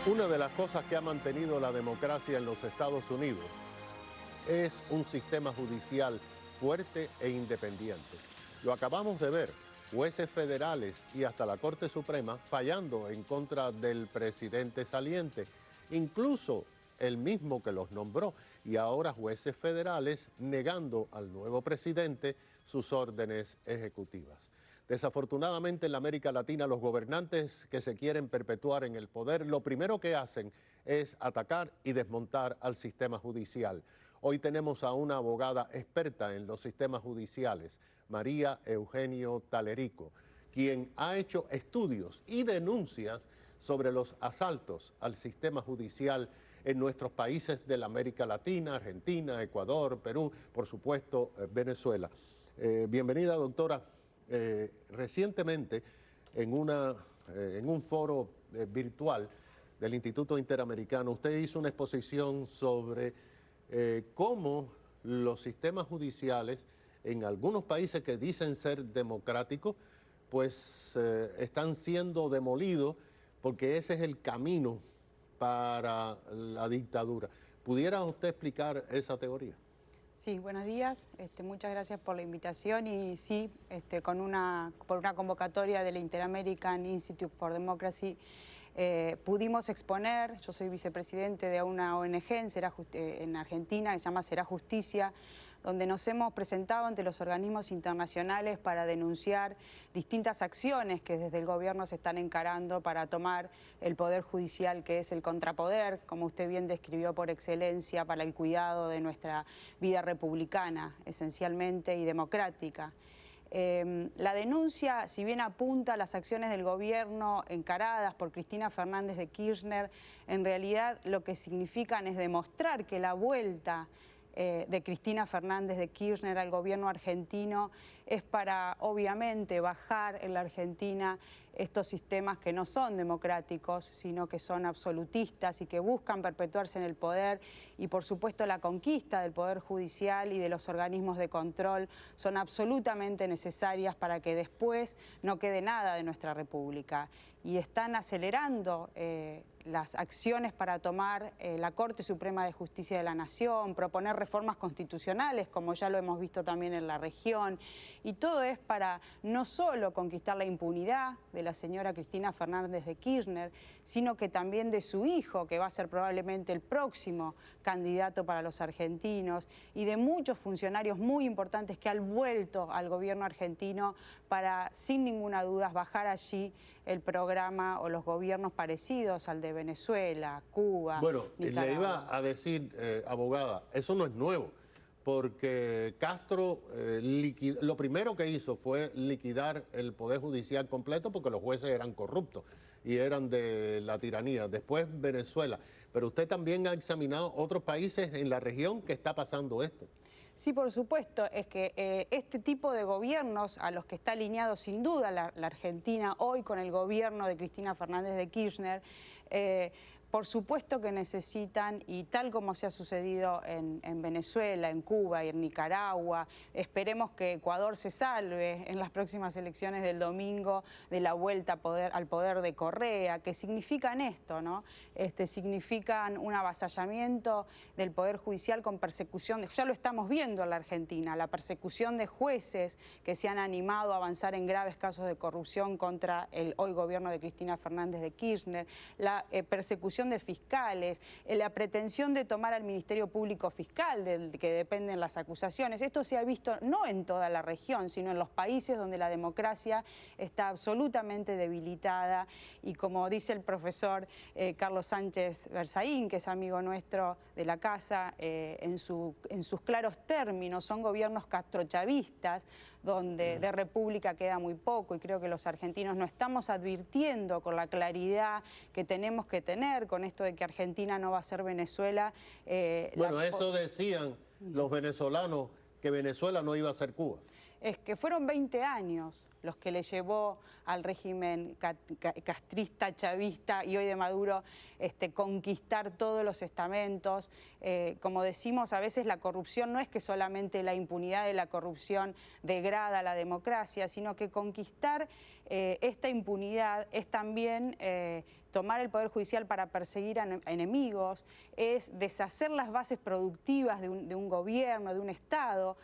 Una de las cosas que ha mantenido la democracia en los Estados Unidos es un sistema judicial fuerte e independiente. Lo acabamos de ver, jueces federales y hasta la Corte Suprema fallando en contra del presidente saliente, incluso el mismo que los nombró, y ahora jueces federales negando al nuevo presidente sus órdenes ejecutivas. Desafortunadamente en la América Latina los gobernantes que se quieren perpetuar en el poder, lo primero que hacen es atacar y desmontar al sistema judicial. Hoy tenemos a una abogada experta en los sistemas judiciales, María Eugenio Talerico, quien ha hecho estudios y denuncias sobre los asaltos al sistema judicial en nuestros países de la América Latina, Argentina, Ecuador, Perú, por supuesto, Venezuela. Bienvenida, doctora. Recientemente, en un foro virtual del Instituto Interamericano, usted hizo una exposición sobre cómo los sistemas judiciales en algunos países que dicen ser democráticos, pues están siendo demolidos porque ese es el camino para la dictadura. ¿Pudiera usted explicar esa teoría? Sí, buenos días. Muchas gracias por la invitación y sí, por una convocatoria del Inter-American Institute for Democracy pudimos exponer. Yo soy vicepresidente de una ONG en Argentina que se llama Será Justicia, donde nos hemos presentado ante los organismos internacionales para denunciar distintas acciones que desde el gobierno se están encarando para tomar el poder judicial, que es el contrapoder, como usted bien describió, por excelencia para el cuidado de nuestra vida republicana, esencialmente, y democrática. La denuncia, si bien apunta a las acciones del gobierno encaradas por Cristina Fernández de Kirchner, en realidad lo que significan es demostrar que la vuelta de Cristina Fernández de Kirchner al gobierno argentino es para, obviamente, bajar en la Argentina estos sistemas que no son democráticos, sino que son absolutistas y que buscan perpetuarse en el poder. Y, por supuesto, la conquista del Poder Judicial y de los organismos de control son absolutamente necesarias para que después no quede nada de nuestra República. Y están acelerando las acciones para tomar la Corte Suprema de Justicia de la Nación, proponer reformas constitucionales, como ya lo hemos visto también en la región, y todo es para no solo conquistar la impunidad de la señora Cristina Fernández de Kirchner, sino que también de su hijo, que va a ser probablemente el próximo candidato para los argentinos, y de muchos funcionarios muy importantes que han vuelto al gobierno argentino para, sin ninguna duda, bajar allí el programa o los gobiernos parecidos al de Venezuela, Cuba, Bueno, Nicaragua. le iba a decir, abogada, eso no es nuevo, porque Castro lo primero que hizo fue liquidar el Poder Judicial completo porque los jueces eran corruptos y eran de la tiranía. Después Venezuela, pero usted también ha examinado otros países en la región que está pasando esto. Sí, por supuesto, es que este tipo de gobiernos a los que está alineado sin duda la Argentina hoy con el gobierno de Cristina Fernández de Kirchner, por supuesto que necesitan, y tal como se ha sucedido en Venezuela, en Cuba y en Nicaragua, esperemos que Ecuador se salve en las próximas elecciones del domingo de la vuelta al poder de Correa, que significan esto, ¿no? Significan un avasallamiento del Poder Judicial con persecución, ya lo estamos viendo en la Argentina, la persecución de jueces que se han animado a avanzar en graves casos de corrupción contra el hoy gobierno de Cristina Fernández de Kirchner, la persecución de fiscales, la pretensión de tomar al Ministerio Público Fiscal, del que dependen las acusaciones. Esto se ha visto no en toda la región, sino en los países donde la democracia está absolutamente debilitada. Y como dice el profesor Carlos Sánchez Berzaín, que es amigo nuestro de la casa, en sus claros términos, son gobiernos castrochavistas, donde de república queda muy poco, y creo que los argentinos no estamos advirtiendo con la claridad que tenemos que tener con esto de que Argentina no va a ser Venezuela. Bueno, eso decían los venezolanos, que Venezuela no iba a ser Cuba. Es que fueron 20 años los que le llevó al régimen castrista, chavista y hoy de Maduro conquistar todos los estamentos. Como decimos, a veces la corrupción no es que solamente la impunidad de la corrupción degrada la democracia, sino que conquistar esta impunidad es también tomar el Poder Judicial para perseguir a enemigos, es deshacer las bases productivas de un gobierno, de un Estado,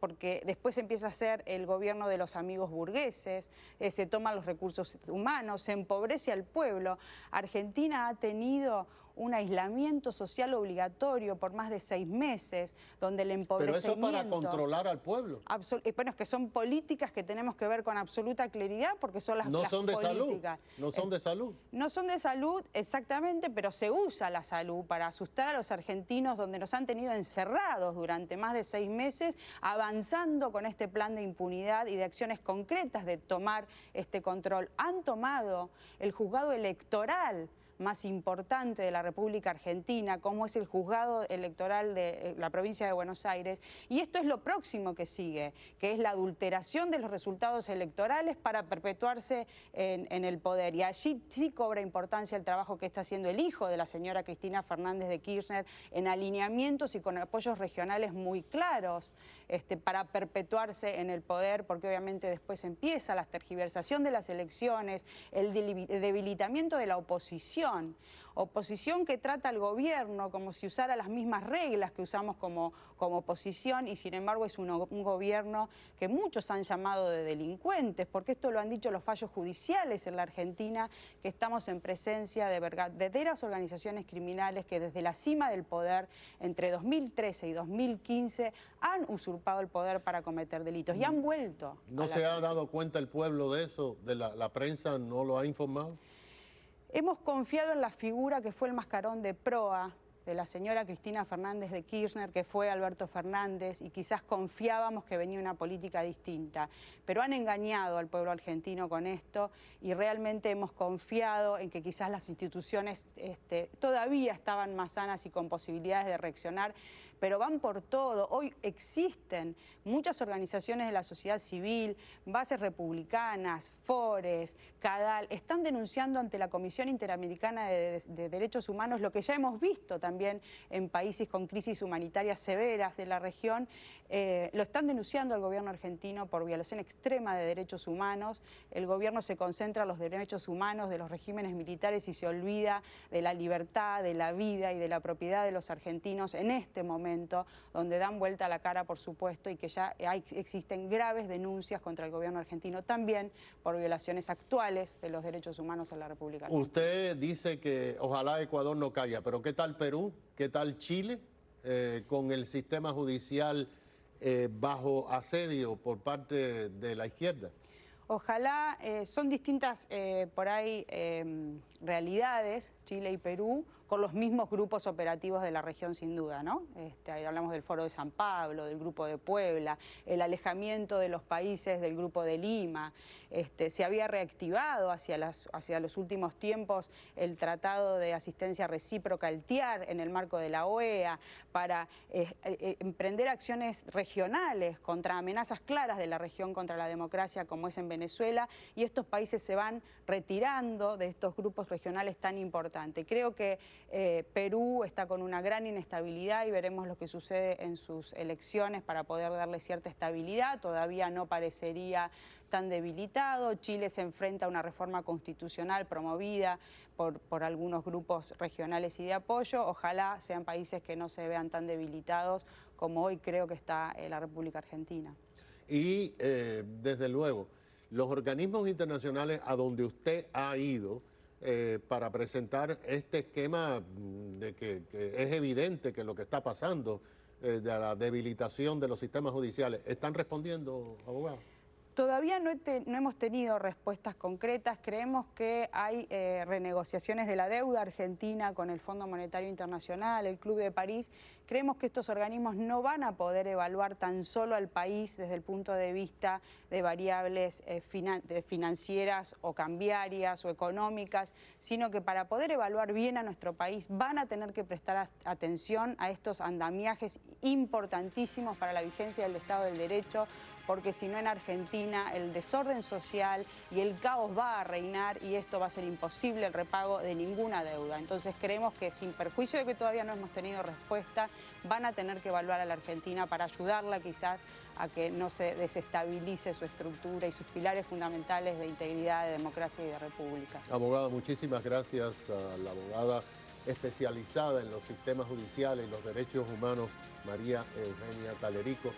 porque después empieza a ser el gobierno de los amigos burgueses, se toman los recursos humanos, se empobrece al pueblo. Argentina ha tenido un aislamiento social obligatorio por más de 6 meses, donde el empobrecimiento... Pero eso para controlar al pueblo. Bueno, es que son políticas que tenemos que ver con absoluta claridad porque son las políticas. No son de salud. No son de salud, exactamente, pero se usa la salud para asustar a los argentinos, donde nos han tenido encerrados durante más de 6 meses, avanzando con este plan de impunidad y de acciones concretas de tomar este control. Han tomado el juzgado electoral más importante de la República Argentina, como es el juzgado electoral de la provincia de Buenos Aires, y esto es lo próximo que sigue, que es la adulteración de los resultados electorales para perpetuarse en el poder. Y allí sí cobra importancia el trabajo que está haciendo el hijo de la señora Cristina Fernández de Kirchner en alineamientos y con apoyos regionales muy claros para perpetuarse en el poder, porque obviamente después empieza la tergiversación de las elecciones, el debilitamiento de la oposición que trata al gobierno como si usara las mismas reglas que usamos como oposición, y sin embargo es un gobierno que muchos han llamado de delincuentes, porque esto lo han dicho los fallos judiciales en la Argentina, que estamos en presencia de verdaderas organizaciones criminales que desde la cima del poder entre 2013 y 2015 han usurpado el poder para cometer delitos y han vuelto. ¿No se ha dado cuenta el pueblo de eso? ¿De la prensa no lo ha informado? Hemos confiado en la figura que fue el mascarón de proa de la señora Cristina Fernández de Kirchner, que fue Alberto Fernández, y quizás confiábamos que venía una política distinta. Pero han engañado al pueblo argentino con esto y realmente hemos confiado en que quizás las instituciones todavía estaban más sanas y con posibilidades de reaccionar, pero van por todo. Hoy existen muchas organizaciones de la sociedad civil, bases republicanas, FORES, CADAL, están denunciando ante la Comisión Interamericana de Derechos Humanos lo que ya hemos visto también en países con crisis humanitarias severas de la región. Lo están denunciando al gobierno argentino por violación extrema de derechos humanos. El gobierno se concentra en los derechos humanos de los regímenes militares y se olvida de la libertad, de la vida y de la propiedad de los argentinos en este momento, donde dan vuelta la cara, por supuesto, y que ya existen graves denuncias contra el gobierno argentino también por violaciones actuales de los derechos humanos en la República Argentina. Usted dice que ojalá Ecuador no caiga, pero ¿qué tal Perú? ¿Qué tal Chile? Con el sistema judicial bajo asedio por parte de la izquierda. Ojalá, son distintas por ahí realidades, Chile y Perú, con los mismos grupos operativos de la región sin duda, ¿no? Hablamos del Foro de San Pablo, del Grupo de Puebla, el alejamiento de los países del Grupo de Lima. Se había reactivado hacia los últimos tiempos el Tratado de Asistencia Recíproca, el TIAR, en el marco de la OEA, para emprender acciones regionales contra amenazas claras de la región contra la democracia, como es en Venezuela, y estos países se van retirando de estos grupos regionales tan importantes. Creo que Perú está con una gran inestabilidad y veremos lo que sucede en sus elecciones para poder darle cierta estabilidad. Todavía no parecería tan debilitado. Chile se enfrenta a una reforma constitucional promovida por algunos grupos regionales y de apoyo. Ojalá sean países que no se vean tan debilitados como hoy creo que está la República Argentina. Y desde luego, los organismos internacionales a donde usted ha ido para presentar este esquema de que es evidente que lo que está pasando, de la debilitación de los sistemas judiciales, ¿están respondiendo, abogado? Todavía no hemos tenido respuestas concretas. Creemos que hay renegociaciones de la deuda argentina con el Fondo Monetario Internacional, el Club de París. Creemos que estos organismos no van a poder evaluar tan solo al país desde el punto de vista de variables financieras o cambiarias o económicas, sino que para poder evaluar bien a nuestro país van a tener que prestar atención a estos andamiajes importantísimos para la vigencia del Estado del Derecho, porque si no en Argentina el desorden social y el caos va a reinar y esto va a ser imposible el repago de ninguna deuda. Entonces creemos que sin perjuicio de que todavía no hemos tenido respuesta, van a tener que evaluar a la Argentina para ayudarla quizás a que no se desestabilice su estructura y sus pilares fundamentales de integridad, de democracia y de república. Abogada, muchísimas gracias a la abogada especializada en los sistemas judiciales y los derechos humanos, María Eugenia Talerico.